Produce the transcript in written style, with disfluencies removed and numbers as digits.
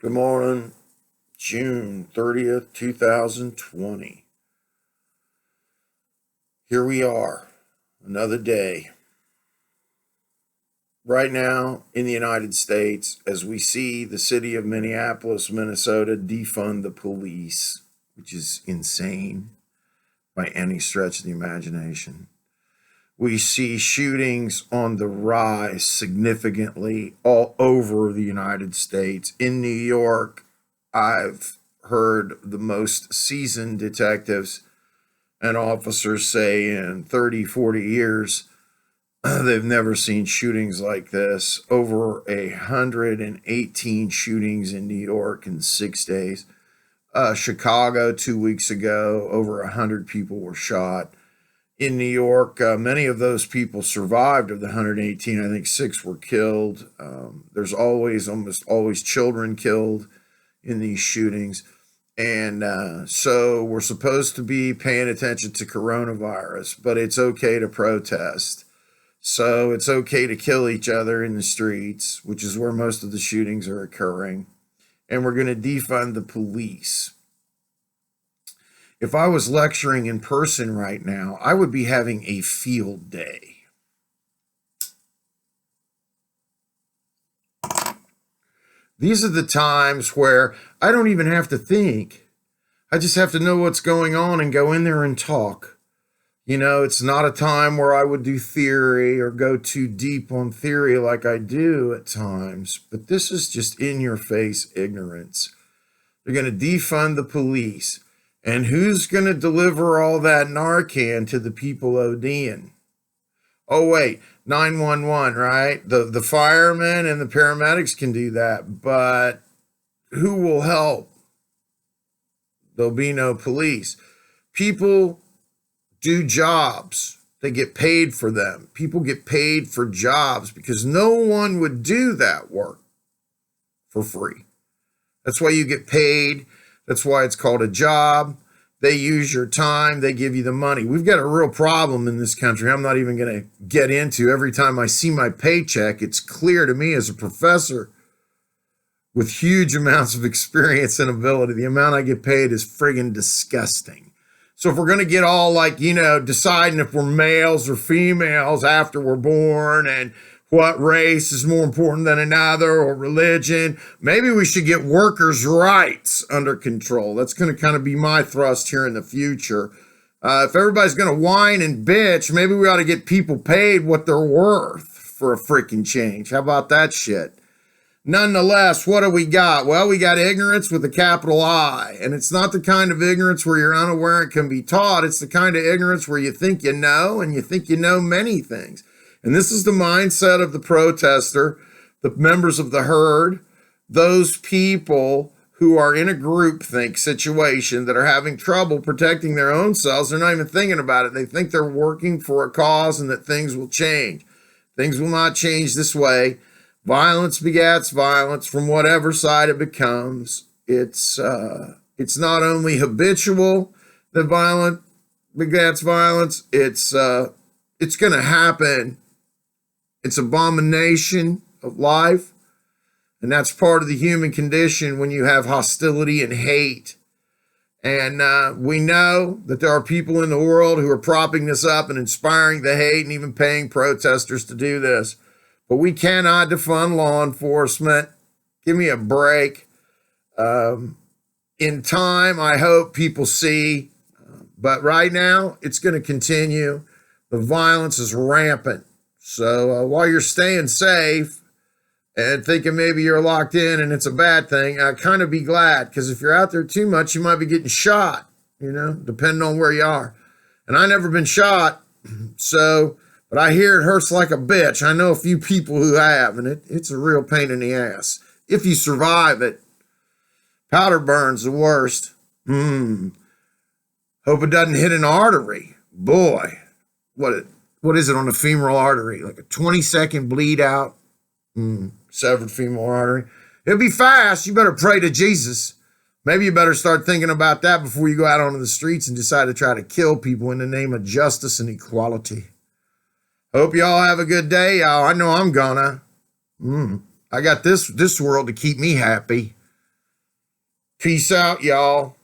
Good morning, June 30th, 2020. Here we are, another day. Right now in the United States, as we see the city of Minneapolis, Minnesota, defund the police, which is insane by any stretch of the imagination. We see shootings on the rise significantly all over the United States. In New York, I've heard the most seasoned detectives and officers say in 30, 40 years, they've never seen shootings like this. Over 118 shootings in New York in 6 days. Chicago 2 weeks ago, over 100 people were shot. In New York, many of those people survived. Of the 118, I think 6 were killed. There's almost always children killed in these shootings. And so we're supposed to be paying attention to coronavirus, but it's okay to protest. So it's okay to kill each other in the streets, which is where most of the shootings are occurring. And we're going to defund the police. If I was lecturing in person right now, I would be having a field day. These are the times where I don't even have to think. I just have to know what's going on and go in there and talk. You know, it's not a time where I would do theory or go too deep on theory like I do at times. But this is just in-your-face ignorance. They're going to defund the police. And who's going to deliver all that Narcan to the people ODing? Oh, wait, 911, right? The firemen and the paramedics can do that, but who will help? There'll be no police. People do jobs. They get paid for them. People get paid for jobs because no one would do that work for free. That's why you get paid. That's why it's called a job. They use your time. They give you the money. We've got a real problem in this country. I'm not even going to get into. Every time I see my paycheck, it's clear to me as a professor with huge amounts of experience and ability, the amount I get paid is friggin' disgusting. So if we're going to get all like, deciding if we're males or females after we're born and what race is more important than another or religion, maybe we should get workers' rights under control. That's going to kind of be my thrust here in the future. If everybody's going to whine and bitch, maybe we ought to get people paid what they're worth for a freaking change. How about that shit? Nonetheless, what do we got? Well, we got ignorance with a capital I. And it's not the kind of ignorance where you're unaware and can be taught. It's the kind of ignorance where you think you know and you think you know many things. And this is the mindset of the protester, the members of the herd, those people who are in a groupthink situation that are having trouble protecting their own selves. They're not even thinking about it. They think they're working for a cause and that things will change. Things will not change this way. Violence begets violence from whatever side it becomes. It's not only habitual that violence begets violence. It's going to happen. It's abomination of life. And that's part of the human condition when you have hostility and hate. And we know that there are people in the world who are propping this up and inspiring the hate and even paying protesters to do this. But we cannot defund law enforcement. Give me a break. In time, I hope people see. But right now, it's going to continue. The violence is rampant. So while you're staying safe and thinking maybe you're locked in and it's a bad thing, I kind of be glad, because if you're out there too much, you might be getting shot, depending on where you are. And I never been shot, but I hear it hurts like a bitch. I know a few people who have, and it's a real pain in the ass. If you survive it, powder burn's the worst. Hope it doesn't hit an artery. Boy, what is it on the femoral artery? Like a 20-second bleed out. Severed femoral artery. It'll be fast. You better pray to Jesus. Maybe you better start thinking about that before you go out onto the streets and decide to try to kill people in the name of justice and equality. Hope y'all have a good day, y'all. I know I'm gonna. I got this world to keep me happy. Peace out, y'all.